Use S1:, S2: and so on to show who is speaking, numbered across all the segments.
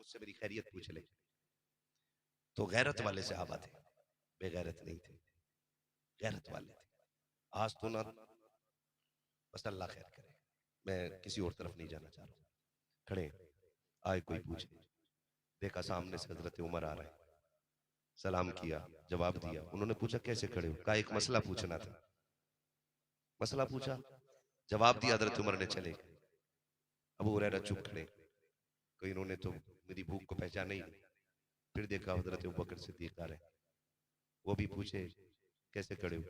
S1: मुझसे मेरी खैरियत पूछ ले। तो गैरत वाले सहाबा थे, बेगैरत नहीं थे, गैरत वाले थे। आज तो ना, बस अल्लाह खैर करे, मैं किसी और तरफ नहीं जाना चाह रहा। खड़े आए, कोई पूछे, देखा सामने से हजरत उमर आ रहे हैं, सलाम किया, जवाब दिया। उन्होंने पूछा कैसे खड़े हो? कहा एक मसला पूछना था। मसला पूछा, जवाब दिया, हजरत उमर ने चले गए। अबू हुरैरा चुप खड़े, कोई इन्होंने तो मेरी भूख को पहचाना ही नहीं। फिर देखा हजरत अबू बकर सिद्दीक आ रहे, वो भी पूछे कैसे खड़े हो?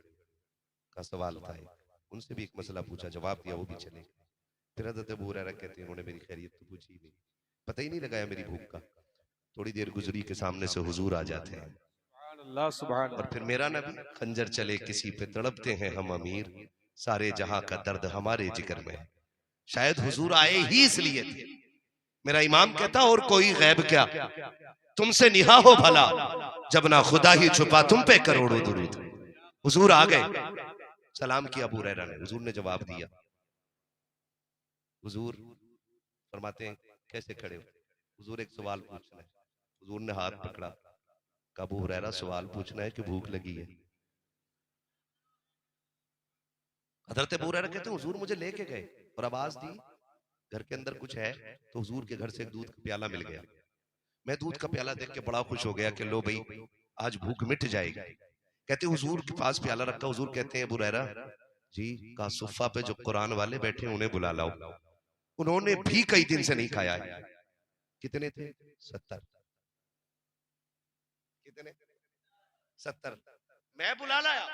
S1: का सवाल था एक, उनसे भी एक मसला पूछा, जवाब दिया, वो भी चले गए। फिर हजरत अबू हुरैरा कहते हैं उन्होंने मेरी खैरियत तो पूछी ही नहीं, पता ही नहीं लगाया मेरी भूख का। थोड़ी देर गुजरी के सामने से हुजूर आ जाते हैं,
S2: अल्लाह सुभान
S1: और फिर मेरा नबी, खंजर चले किसी पे तड़पते हैं हम अमीर, सारे जहां का दर्द हमारे जिगर में है। शायद हुजूर आए ही इसलिए थे। मेरा इमाम कहता और कोई गैब क्या, तुमसे निहा हो भला, जब ना खुदा ही छुपा तुम पे करोड़ों दुरूद। हुजूर आ गए, सलाम किया अबू हुरैरा ने, हुजूर ने जवाब दिया। हुजूर फरमाते हैं कैसे खड़े हो? हुजूर एक सवाल पूछना है। हुजूर ने हाथ पकड़ा, कहा अबू हुरैरा सवाल पूछना है कि भूख लगी है? हजरत अबू हुरैरा कहते हैं हुजूर मुझे लेके गए और आवाज दी घर के अंदर कुछ है। तो हुजूर के घर से एक दूध का प्याला मिल गया। मैं दूध का प्याला देख के बड़ा खुश हो गया कि लो भाई आज भूख मिट जाएगी। कहते हुजूर के पास प्याला रखा, हुजूर कहते हैं अबू हुरैरा जी, का सुफ़ा पे जो कुरान वाले बैठे उन्हें बुला लाओ, उन्होंने भी कई दिन से नहीं खाया है। कितने थे? 70। कितने? 70। मैं बुला लाया।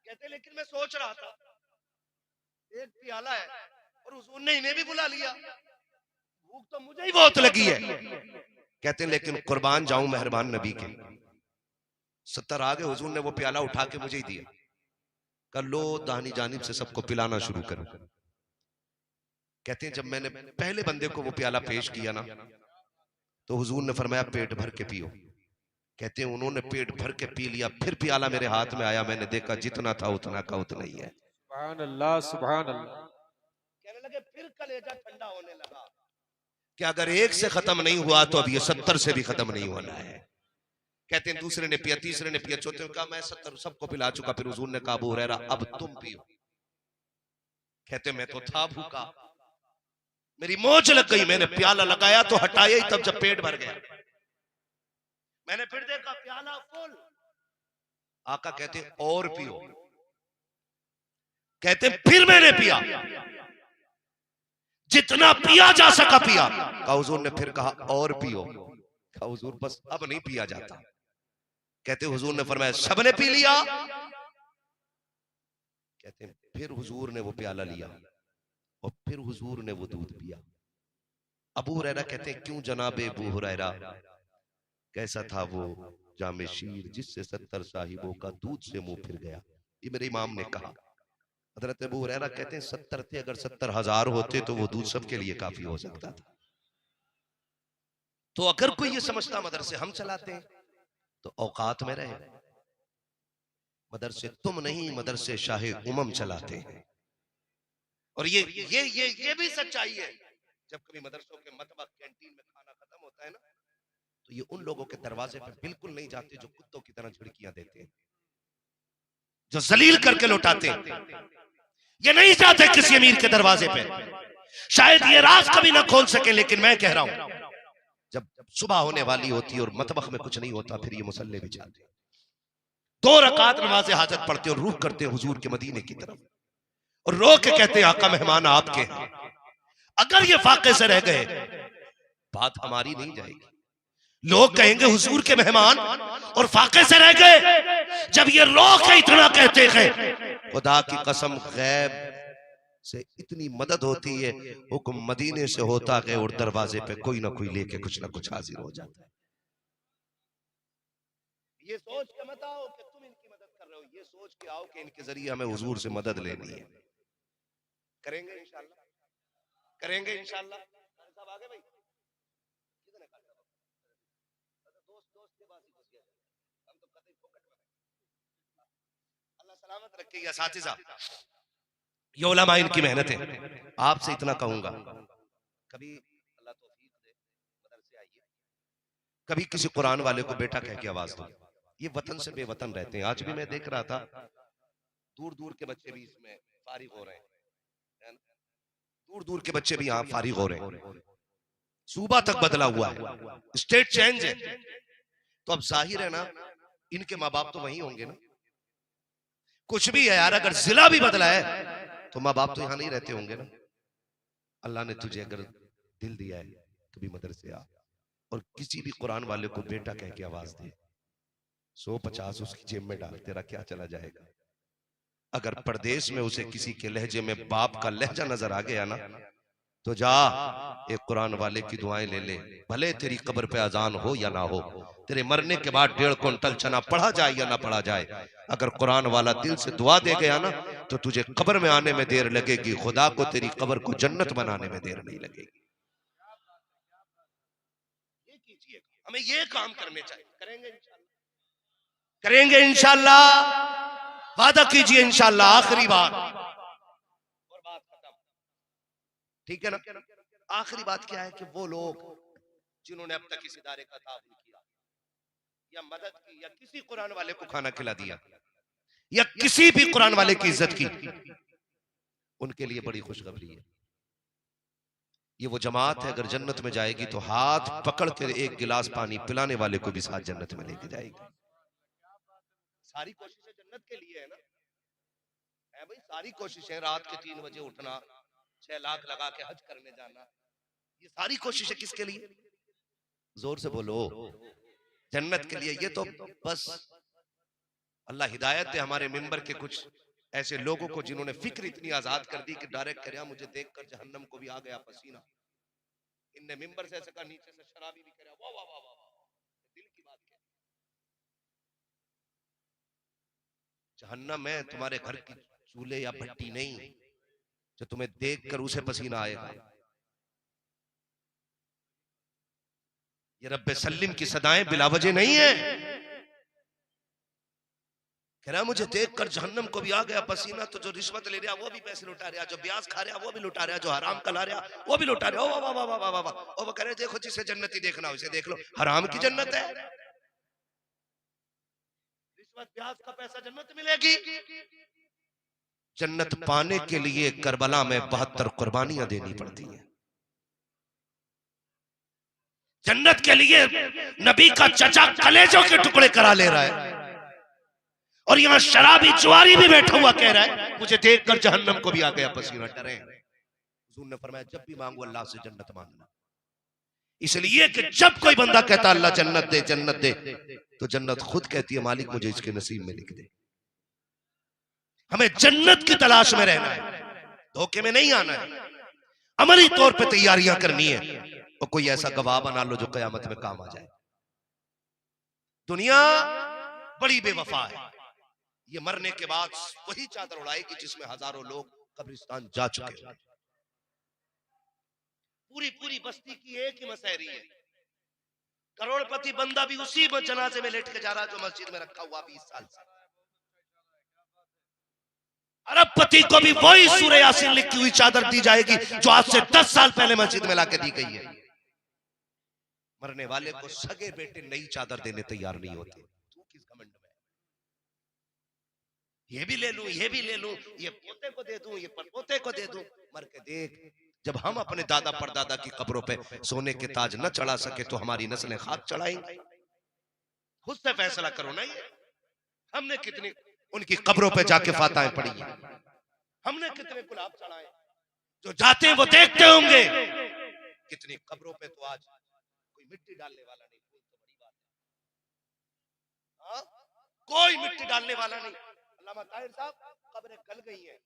S1: कहते लेकिन मैं सोच रहा था एक प्याला है और हुजूर ने इन्हें भी बुला लिया, भूख तो मुझे ही बहुत लगी है। कहते हैं लेकिन कुर्बान जाऊं मेहरबान नबी के, 70 आ गए, हुजूर ने वो प्याला उठा के मुझे ही दिया, कर लो दानी जानिब से सबको पिलाना शुरू करो। कहते हैं जब मैंने पहले बंदे को वो प्याला पेश किया ना, तो हुजूर ने फरमाया पेट भर के पियो। कहते हैं उन्होंने पेट भर के पी लिया, फिर प्याला मेरे हाथ में आया, मैंने देखा जितना था उतना का उतना ही है।
S2: सुभान अल्लाह सुभान अल्लाह।
S1: कहने लगे फिर कलेजा ठंडा होने लगा कि अगर एक से खत्म नहीं हुआ तो अब ये 70 से भी खत्म नहीं होना है। कहते हैं दूसरे ने पिया, तीसरे ने पिया, चौथे ने कहा मैं 70 सबको पिला चुका। फिर हुजूर ने कहा अबू हुरैरा अब तुम पियो। कहते मैं तो था भूखा, मेरी मौज लग गई, मैंने प्याला लगाया तो हटाया ही तब जब पेट भर गया। मैंने फिर देखा प्याला फुल। आका कहते और पियो। कहते फिर मैंने पिया, जितना पिया जा सका पिया। कहा हुजूर ने फिर कहा और पियो। कहा हुजूर बस अब नहीं पिया जाता। कहते हुजूर ने फरमाया सबने पी लिया। कहते हैं फिर हुजूर ने वो प्याला लिया और फिर हुजूर ने वो दूध पिया। अबू हुरैरा कहते हैं क्यों जनाबे अबू हुरैरा, कैसा था वो जामे शीर जिससे 70 साहिबों का दूध से मुंह फिर गया। ये मेरे इमाम ने कहा। हजरत अबू हुरैरा कहते हैं 70 थे, अगर 70,000 होते तो वो दूध सबके लिए काफी हो सकता था। तो अगर कोई ये समझता मदरसे हम चलाते हैं तो औकात में रहे। मदरसे तुम नहीं, मदरसे शाहे उमम चलाते हैं। और ये भी सच्चाई है। जब कभी मदरसों के मतबा कैंटीन में खाना खत्म होता है ना, तो ये उन लोगों के दरवाजे पे बिल्कुल नहीं जाते जो कुत्तों की तरह झिड़कियां देते हैं, जो जलील करके लौटाते हैं। ये नहीं जाते किसी अमीर के दरवाजे पे। शायद ये राज कभी ना खोल सके, लेकिन मैं कह रहा हूं जब सुबह होने वाली होती है और मतबख में कुछ नहीं होता, फिर ये मुसल्ले बिछाते, 2 रकात नमाज हाजत पढ़ते और रूह करते हुजूर के मदीने की तरफ, और रो के कहते हैं आका मेहमान आपके हैं। अगर ये फाके से रह गए बात हमारी नहीं जाएगी। लोग कहेंगे हुजूर के मेहमान और फाके से रह गए। जब ये रो के इतना कहते हैं, खुदा की कसम गैब से इतनी मदद होती है, हुक्म मदीने से होता गए और दरवाजे पे कोई ना कोई लेके कुछ ना कुछ हाजिर हो जाता है। ये सोच के मत आओ कि तुम इनकी मदद कर रहे हो, ये सोच के आओ कि इनके जरिए हमें हुजूर से मदद लेनी है। करेंगे इंशाल्लाह, करेंगे इंशाल्लाह। साहब आगे भाई, अल्लाह सलामत रखे। या साथी ये उलमा इनकी मेहनत है। आपसे इतना कहूंगा, कभी अल्लाह तौफीक दे मदरसे आइए, कभी किसी कुरान वाले को बेटा कह के आवाज दो। ये वतन से बेवतन रहते हैं। आज भी मैं देख रहा था, दूर दूर के बच्चे भी इसमें फारिग हो रहे हैं, है ना? दूर दूर के बच्चे भी यहाँ फारिग हो रहे हैं। सूबा तक बदला हुआ है, स्टेट चेंज है। तो अब जाहिर है ना, इनके माँ बाप तो वही होंगे ना। कुछ भी है यार, अगर जिला भी बदला है तो माँ बाप तो यहाँ नहीं रहते होंगे ना। अल्लाह ने तुझे अगर दिल दिया है, कभी मदरसे आ और किसी भी कुरान वाले को बेटा कह के आवाज दे, 150 उसकी जेब में डाल, तेरा क्या चला जाएगा। अगर परदेश में उसे किसी के लहजे में बाप का लहजा नजर आ गया ना, तो जा एक कुरान वाले की दुआएं ले ले। भले तेरी कब्र पे अजान हो या ना हो, तेरे मरने के बाद 1.5 क्विंटल चना पढ़ा जाए या ना पढ़ा जाए, अगर कुरान वाला दिल से दुआ दे गया ना, तो तुझे कब्र में आने में देर लगेगी, खुदा को तेरी कब्र को जन्नत बनाने में देर नहीं लगेगी। ये कीजिए, हमें ये काम करने चाहिए। करेंगे इंशाल्लाह, वादा कीजिए इंशाल्लाह, आखिरी बात और बात खत्म, ठीक है ना। आखिरी बात क्या है कि वो लोग जिन्होंने अब तक इस इदारे का ताउन किया या मदद की या किसी कुरान वाले को खाना खिला दिया या किसी भी कुरान वाले की इज्जत की, उनके लिए बड़ी खुशखबरी है। ये वो जमात है, अगर जन्नत में जाएगी तो हाथ पकड़ के एक गिलास पानी पिलाने वाले को भी साथ जन्नत में लेके जाएगी। सारी कोशिशें जन्नत के लिए है ना, है भाई। सारी कोशिशें, रात के 3 बजे उठना, 6 लाख लगा के हज करने जाना, ये सारी कोशिशें किसके लिए? जोर से बोलो, जन्नत के लिए। ये तो बस अल्लाह हिदायत दे हमारे मिंबर के कुछ ऐसे लोगों को जिन्होंने फिक्र इतनी आजाद कर दी कि डायरेक्ट कह मुझे देखकर जहन्नम को भी आ गया पसीना। इनने मिंबर से ऐसा कहा, नीचे से शराबी भी कह, वाह वाह वाह वाह, दिल की बात क्या। जहन्नम है तुम्हारे घर की चूल्हे या भट्टी नहीं, जो तुम्हें देखकर उसे पसीना आएगा। ये रब्बे सल्लिम की सदाएं बिलावजे नहीं है। कह रहा मुझे देखकर जहन्नम को भी आ गया पसीना, तो जो रिश्वत ले रहा वो भी पैसे लुटा रहा, जो ब्याज खा रहा वो भी लुटा रहा, जो हराम कला रहा वो भी लुटा रहा। वाह वाह वाह वाह वाह वाह। और वो कह रहे देखो जिसे जन्नती देखना हो उसे देख लो, हराम की जन्नत है। रिश्वत ब्याज का पैसा जन्नत मिलेगी। जन्नत पाने के लिए करबला में 72 कुर्बानियां देनी पड़ती हैं। जन्नत के लिए नबी का चचा कलेजों के टुकड़े करा ले रहा है, और यहाँ शराबी जुआरी भी बैठा हुआ कह रहा है मुझे देखकर जहन्नम को भी आ गया पसीना। डरे। हुजूर ने फरमाया जब भी मांगो अल्लाह से जन्नत मांगना, इसलिए कि जब कोई बंदा कहता अल्लाह जन्नत दे, तो जन्नत खुद कहती है मालिक मुझे इसके नसीब में लिख दे। हमें जन्नत की तलाश में रहना है, धोखे में नहीं आना है, अमली तौर पे तैयारियां करनी है, और कोई ऐसा गवाह बना लो जो कयामत में काम आ जाए। दुनिया बड़ी बेवफा है, ये मरने के बाद वही चादर उड़ाएगी जिसमें हजारों लोग कब्रिस्तान जा चुके हैं। पूरी पूरी बस्ती की एक ही मसहरी है, करोड़पति बंदा भी उसी जनाजे में लेट के जा रहा है जो मस्जिद में रखा हुआ 20 साल से। अरबपति को भी वही सूरह यासीन लिखी हुई चादर दी जाएगी जो आज से 10 साल पहले मस्जिद में लाके दी गई है। मरने वाले को सगे बेटे नई चादर देने तैयार नहीं होते। तू किस घमंड में? ये भी ले लूं, ये भी ले लूं, ये पोते को दे दूं, ये परपोते को दे दूं। मर के देख, जब हम अपने दादा परदादा की कब्रों पे सोने के ताज न चढ़ा सके तो हमारी नस्लें खाक चढ़ाएंगी। खुद से फैसला करो ना। ये हमने कितनी उनकी कब्रों पे जाके फाताएं पढ़ी है, हमने कितने गुलाब चढ़ाए, जो जाते हैं वो देखते होंगे। कितनी कब्रों पे तो आज कोई मिट्टी डालने वाला नहीं। तो बड़ी बात है, हाँ? कोई मिट्टी डालने वाला नहीं। अल्लामा ताहिर साहब, कब्रें गल गई हैं,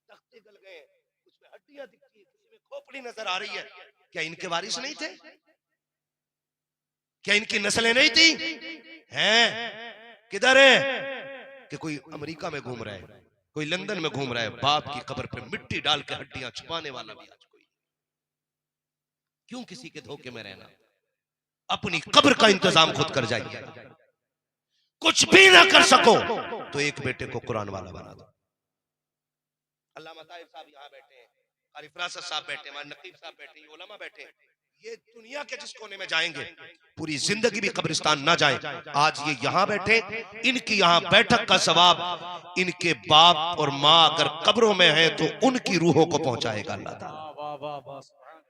S1: तख्ते गल गए हैं, उसमें हड्डियां दिखती है, उसमें खोपड़ी नजर आ रही है। क्या इनके वारिस नहीं थे? क्या इनकी नस्लें नहीं थी? हैं? किधर है? कि कोई अमेरिका में घूम रहा है, कोई लंदन में घूम रहा है, बाप की कब्र पे मिट्टी डाल के हड्डियां छुपाने वाला भी आज कोई। क्यों किसी के धोखे में रहना? अपनी कब्र का इंतजाम खुद कर जाइए। कुछ भी ना कर सको तो एक बेटे को कुरान वाला बना दो। अल्लामा ताहिर साहब यहाँ बैठे हैं, कारी फरासत साहब बैठे हैं, हमारे नकीब साहब बैठे हैं, उलमा बैठे हैं। ये दुनिया के जिस कोने में जाएंगे पूरी जिंदगी भी कब्रिस्तान ना जाएं, आज ये यहाँ बैठे, इनकी यहाँ बैठक का सवाब इनके बाप और माँ अगर कब्रों में है तो उनकी रूहों को पहुंचाएगा अल्लाह ताला।
S2: वाह वाह वाह सुभान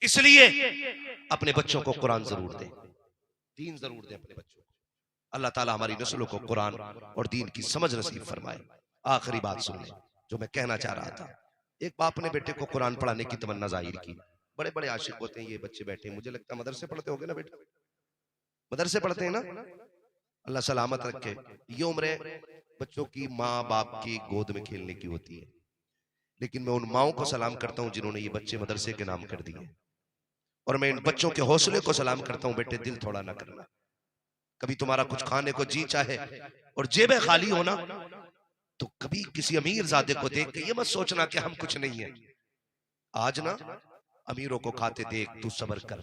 S1: इसलिए अपने बच्चों को कुरान जरूर दें, दीन जरूर दें अपने बच्चों को। अल्लाह ताला हमारी नस्लों को कुरान और दीन की समझ नसीब फरमाए। आखिरी बात सुन ले जो मैं कहना चाह रहा था। एक बाप ने बेटे को कुरान पढ़ाने की तमन्ना जाहिर की। बड़े बड़े आशिक होते हैं ये बच्चे बैठे, मुझे लगता है मदरसे पढ़ते होंगे ना बेटा, मदरसे पढ़ते हैं ना, अल्लाह सलामत रखे। ये उम्र बच्चों की माँ बाप की गोद में खेलने की होती है, लेकिन मैं उन माओं को सलाम करता हूं जिन्होंने ये बच्चे मदरसे के नाम कर दिए, और मैं इन बच्चों के हौसले को सलाम करता हूं। बेटे दिल थोड़ा ना करना, कभी तुम्हारा कुछ खाने को जी चाहे और जेबें खाली होना तो कभी किसी अमीर ज़ादे को देख के ये मत सोचना कि हम कुछ नहीं है। आज ना अमीरों को खाते देख तू सब्र कर,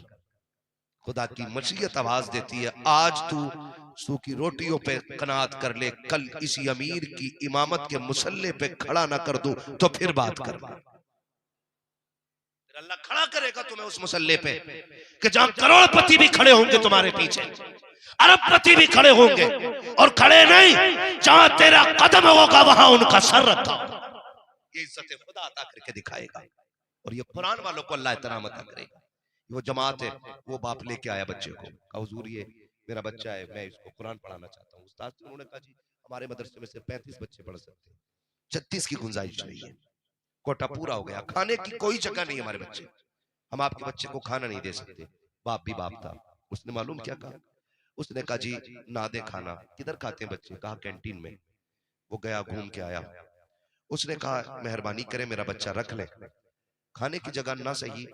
S1: खुदा की मशीयत आवाज देती है, आज तू सूखी रोटियों पे कनात कर ले, कल इसी अमीर की इमामत के मुसल्ले पे खड़ा ना कर दूं तो फिर बात कर। अल्लाह खड़ा करेगा तुम्हें उस मुसल्ले पे कि जहां करोड़पति भी खड़े होंगे तुम्हारे पीछे, अरबपति भी खड़े होंगे, और खड़े नहीं, जहां तेरा कदम होगा वहां उनका सर रखा। ये इज्जत खुदा अता करके दिखाएगा, और ये कुरान वालों को अल्लाह इतराम अता करेगा। वो जमात है, वो बाप लेके आया बच्चे को, कहा हुजूर ये मेरा बच्चा है, मैं इसको कुरान पढ़ाना चाहता हूँ। उस्ताद उन्होंने कहा जी हमारे मदरसे में सिर्फ 35 बच्चे पढ़ सकते हैं, 36 की गुंजाइश नहीं है, कोटा पूरा हो गया, खाने की कोई जगह नहीं हमारे बच्चे, हम आपके बच्चे को खाना नहीं दे सकते। बाप भी बाप था, उसने मालूम क्या कहा, उसने कहा जी ना दे खाना, किधर खाते हैं बच्चे, कहा कैंटीन में। वो गया घूम के आया, उसने कहा मेहरबानी करें मेरा बच्चा रख ले, खाने की जगह ना सही,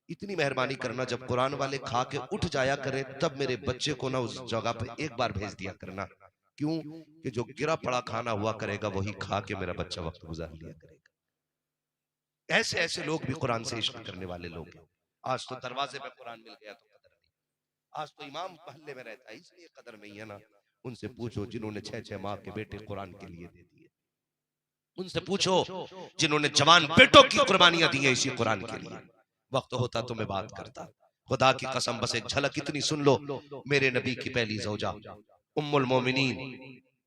S1: इतनी मेहरबानी करना जब कुरान वाले खा के उठ जाया करे तब मेरे बच्चे को ना उस जगह पे एक बार भेज दिया करना। क्यों कि जो गिरा पड़ा खाना हुआ करेगा वही खा के मेरा बच्चा वक्त गुजार लिया करेगा। ऐसे ऐसे लोग भी कुरान से इश्क करने वाले लोग हैं। आज तो दरवाजे पे कुरान मिल गया तो कदर नहीं, आज तो इमाम मोहल्ले में रहता है इसलिए कदर नहीं है ना। उनसे पूछो जिन्होंने 6-6 माह के बेटे कुरान के लिए दे दिए, उनसे पूछो जिन्होंने जवान बेटों की कुर्बानियां दी हैं इसी कुरान के लिए। वक्त होता तो मैं बात करता, खुदा की कसम बस एक झलक इतनी सुन लो, मेरे नबी की पहली ज़ौजा उम्मुल मोमिनीन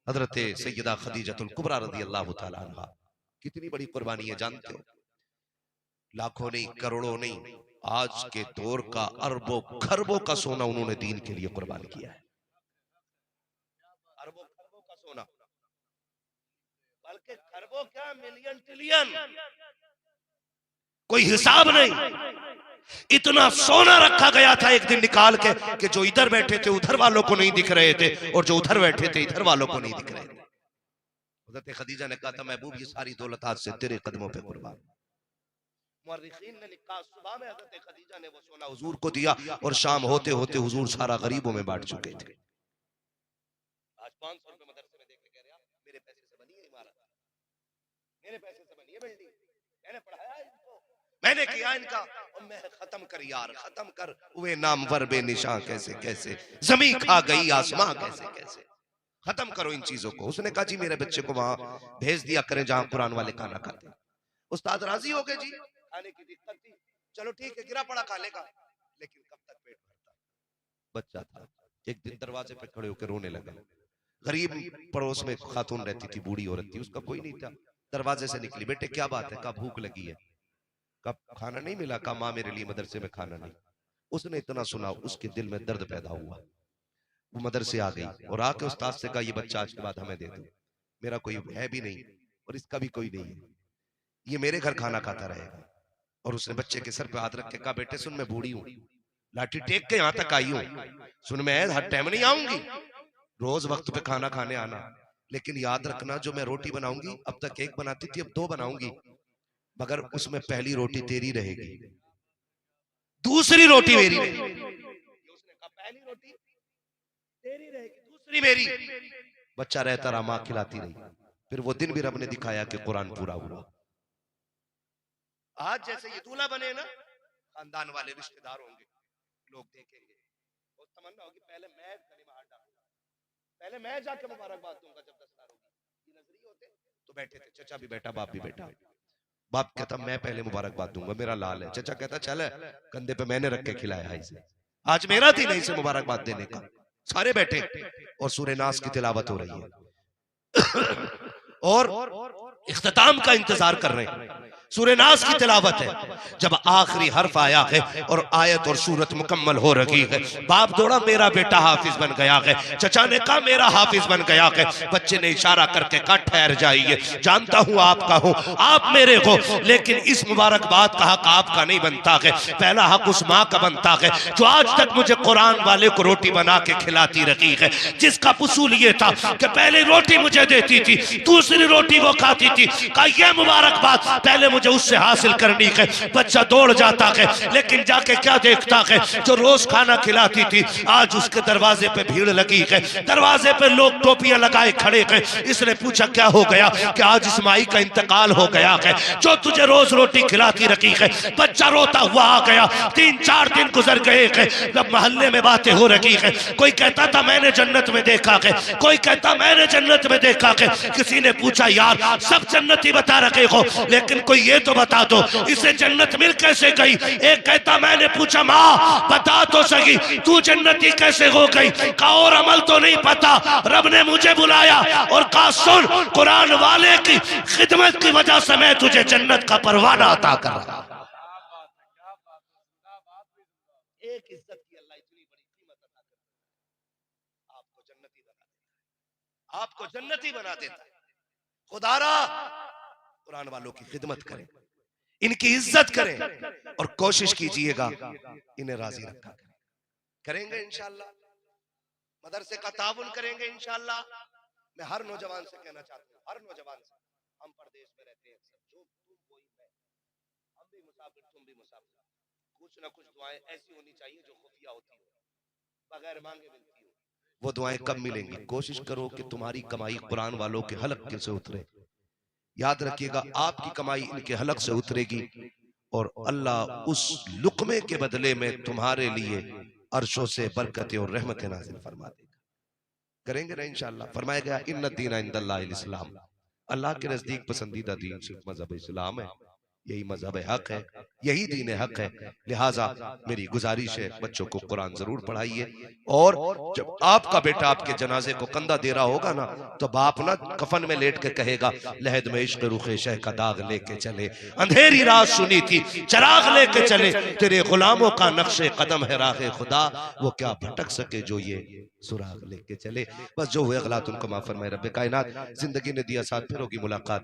S1: हजरत सैयदा खदीजतुल कुबरा रज़ी अल्लाह तआला अन्हा, कितनी बड़ी कुर्बानी है जानते हो, लाखों नहीं करोड़ों नहीं, आज के दौर का अरबों खरबों का सोना उन्होंने दीन के लिए कुर्बान किया है। अरबों खरबों का सोना, बल्कि खरबों क्या मिलियन ट्रिलियन, कोई हिसाब नहीं, इतना सोना रखा गया था एक दिन निकाल के कि जो इधर बैठे थे उधर वालों को नहीं दिख रहे थे, और जो उधर बैठे थे इधर वालों को नहीं दिख रहे थे। हज़रत खदीजा ने कहा था महबूब ये सारी दौलत आज से तेरे कदमों पे कुर्बान। मुअर्रिखीन ने लिखा सुबह में हज़रत खदीजा ने वो सोना हुजूर को दिया और शाम होते होते हुजूर सारा गरीबों में बांट चुके थे। आज 500 रुपए मदरसे में देके कह रहे हैं मेरे पैसे से बनी है इमारत, मेरे पैसे से बनी है बिल्डिंग, मैंने पढ़ाया इनको, मैंने किया इनका, और मैं खत्म कर यार खत्म कर, वे नामवर बेनिशां कैसे कैसे, जमी खा गई आसमां कैसे कैसे, खत्म करो इन चीजों को। उसने कहा जी मेरे बच्चे को वहां भेज दिया करें जहां कुरान वाले खाना खाते हैं। उस्ताद राजी हो गए जी, खाने की दिक्कत थी, चलो ठीक है गिरा पड़ा खा लेगा, लेकिन कब तक पेट भरता। बच्चा था, एक दिन दरवाजे पे खड़े होकर रोने लगा, गरीब पड़ोस में खातून रहती थी, बूढ़ी औरत थी, उसका कोई नहीं था, दरवाजे से निकली, बेटे क्या बात है, कहा भूख लगी है, कब खाना नहीं मिला, कहा माँ मेरे लिए मदरसे में खाना नहीं। उसने इतना सुना उसके दिल में दर्द पैदा हुआ, वो मदरसे आ गई और आके उस्ताद से कहा ये बच्चा आज के बाद हमें दे दो, मेरा कोई है भी नहीं और इसका भी कोई नहीं है, ये मेरे घर खाना खाता रहेगा। और उसने बच्चे के सर पे हाथ रख के कहा बेटे सुन मैं बूढ़ी हूँ, लाठी टेक के यहाँ तक आई हूँ, सुन मैं हर टाइम नहीं आऊंगी, रोज वक्त पे खाना खाने आना, लेकिन याद रखना जो मैं रोटी बनाऊंगी अब तक एक बनाती थी अब 2 बनाऊंगी, मगर उसमें पहली रोटी तेरी रहेगी, दूसरी रोटी मेरी रहेगी। उसने कहा पहली रोटी तेरी रहेगी दूसरी मेरी। बच्चा रहता रहा, माँ खिलाती रही, फिर वो दिन भी रब ने दिखाया कि कुरान पूरा हुआ। आज जैसे ये दूल्हा बने ना, खानदान वाले रिश्तेदार होंगे, लोग देखेंगे और तमन्ना होगी पहले मैं कलिमा हाथ डालूंगा, पहले मैं जाके मुबारकबाद दूंगा। जब दस्तकार होगी, ये नजरी होते तो बैठे थे, चचा भी बैठा बाप भी बैठा, बाप कहता मैं पहले मुबारकबाद दूंगा, मेरा लाल है। चचा कहता चल कंधे पे मैंने रख के खिलाया है इसे, आज मेरा दिन है इसे मुबारकबाद देने का। सारे बैठे और सूरह नास की तिलावत हो रही है और इख्तिताम का इंतजार कर रहे हैं। सूरह नास की तिलावत है, जब आखिरी हर्फ आया है और आयत और सूरत मुकम्मल हो रही है, बाप दौड़ा मेरा बेटा हाफिज बन गया है। चचा ने कहा मेरा हाफिज बन गया है। बच्चे ने इशारा करके कहा ठहर जाइए, जानता हूं आपका हूं, आप मेरे हो, लेकिन इस मुबारकबाद का हक आपका नहीं बनता है, पहला हक उस माँ का बनता है जो आज तक मुझे कुरान वाले को रोटी बना के खिलाती रही है, जिसका उसूल ये था कि पहले रोटी मुझे देती थी, दूसरी रोटी वो खाती थी। कहा यह मुबारकबाद पहले मुझे उससे हासिल करनी है। बच्चा दौड़ जाता है, लेकिन जाके क्या देखता है, जो रोज खाना खिलाती थी आज उसके दरवाजे पे भीड़ लगी है, दरवाजे पे लोग टोपियां लगाए खड़े हैं। इसने पूछा क्या हो गया, कि आज इस माई का इंतकाल हो गया है जो तुझे रोज रोटी खिलाती रखी है। बच्चा रोता हुआ आ गया। 3-4 दिन गुजर गए हैं, जब मोहल्ले में बातें हो रही है, कोई कहता था मैंने जन्नत में देखा है, कोई कहता मैंने जन्नत में देखा है। किसी ने पूछा यार सब जन्नती बता रखे हो, लेकिन कोई ये तो बता दो इसे जन्नत मिल कैसे गई। एक कहता मैंने पूछा माँ बता तो सही तू जन्नती कैसे हो गई। कहा और अमल तो नहीं पता, रब ने मुझे बुलाया और कहा सुन कुरान वाले की खिदमत की वजह से मैं तुझे जन्नत का परवाना अता कर रहा हूं। एक इज्जत की अल्लाह इतनी बड़ी कीमत अता करता है, आपको जन्नती बना देता है, आपको जन्नती बना देता है। खुदारा कुरान वालों की खिदमत करें, इनकी इज्जत करें और कोशिश कीजिएगा इन्हें राजी रखा करें। करेंगे इंशाअल्लाह, मदरसे का ताउन करेंगे इंशाअल्लाह। मैं हर नौजवान से कहना चाहता हूँ, हर नौजवान से, हम परदेश में रहते हैं, जो तुम कोई मैं, हम भी मुसाफिर तुम भी मुसाफिर, कुछ ना कुछ दुआएं ऐसी होनी चाहिए जो खुफिया होती हो, बगैर मांगे मिलती हो। वो दुआएं कब मिलेंगी? कोशिश करो कि तुम्हारी कमाई कुरान वालों के हलक से उतरे। याद रखिएगा आपकी कमाई इनके हलक से उतरेगी और अल्लाह उस लुकमे के बदले में तुम्हारे लिए अर्शों से बरकतें और रहमतें नाज़िल फरमा देगा। करेंगे ना इंशाअल्लाह। फरमाया गया इन्ना दीना इंदल्लाहिल इस्लाम, अल्लाह के नजदीक पसंदीदा दीन सिर्फ मजहब इस्लाम है, यही मजहब हक है, यही दीन हक है। लिहाजा मेरी गुजारिश है बच्चों को कुरान जरूर पढ़ाइए, और जब आपका बेटा आपके जनाजे को कंधा दे रहा होगा ना, तो बाप ना कफन में लेट के कहेगा लहद में इश्क रुखे शह का दाग लेके चले, अंधेरी रात सुनी थी चिराग लेके चले, तेरे गुलामों का नक्शे कदम है राहे खुदा, वो क्या भटक सके जो ये सुराग लेके चले। बस जो हुए गलत उनको माफ फरमाए रब्बे कायनात। जिंदगी ने दिया साथ, फिर होगी मुलाकात।